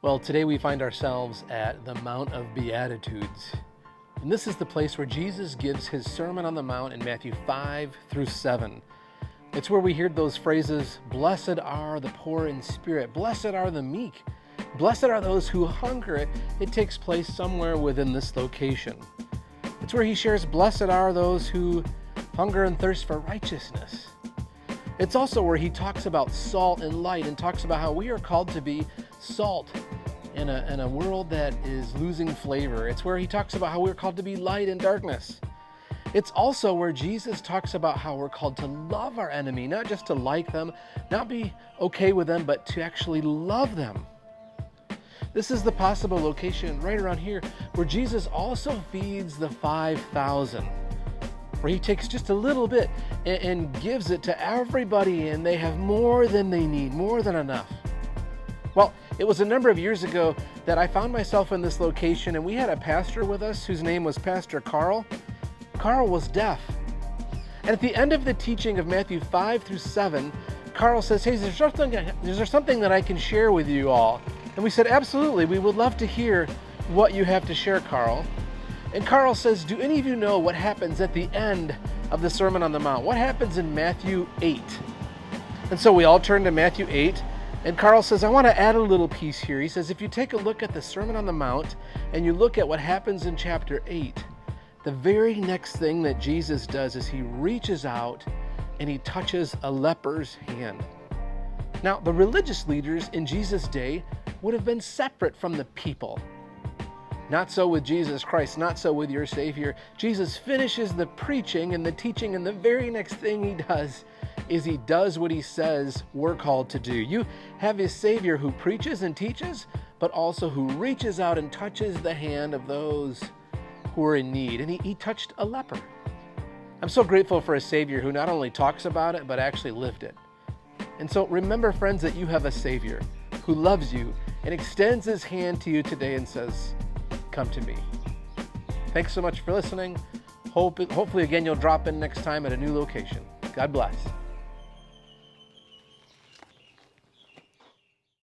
Well, today we find ourselves at the Mount of Beatitudes. And this is the place where Jesus gives his Sermon on the Mount in Matthew 5 through 7. It's where we hear those phrases, "Blessed are the poor in spirit, blessed are the meek, blessed are those who hunger." It takes place somewhere within this location. It's where he shares, "Blessed are those who hunger and thirst for righteousness." It's also where he talks about salt and light and talks about how we are called to be salt in a world that is losing flavor. It's where he talks about how we're called to be light in darkness. It's also where Jesus talks about how we're called to love our enemy, not just to like them, not be okay with them, but to actually love them. This is the possible location right around here where Jesus also feeds the 5,000, where he takes just a little bit and gives it to everybody, and they have more than they need, more than enough. Well, it was a number of years ago that I found myself in this location, and we had a pastor with us whose name was Pastor Carl. Carl was deaf. And at the end of the teaching of Matthew 5 through 7, Carl says, "Hey, is there something that I can share with you all?" And we said, "Absolutely, we would love to hear what you have to share, Carl." And Carl says, "Do any of you know what happens at the end of the Sermon on the Mount? What happens in Matthew 8? And so we all turn to Matthew 8, and Carl says, "I want to add a little piece here." He says, if you take a look at the Sermon on the Mount and you look at what happens in chapter 8, the very next thing that Jesus does is he reaches out and he touches a leper's hand. Now, the religious leaders in Jesus' day would have been separate from the people. Not so with Jesus Christ, not so with your Savior. Jesus finishes the preaching and the teaching, and the very next thing he does is he does what he says we're called to do. You have a Savior who preaches and teaches, but also who reaches out and touches the hand of those who are in need. And he touched a leper. I'm so grateful for a Savior who not only talks about it, but actually lived it. And so remember, friends, that you have a Savior who loves you and extends his hand to you today and says, "Come to me." Thanks so much for listening. Hopefully again, you'll drop in next time at a new location. God bless.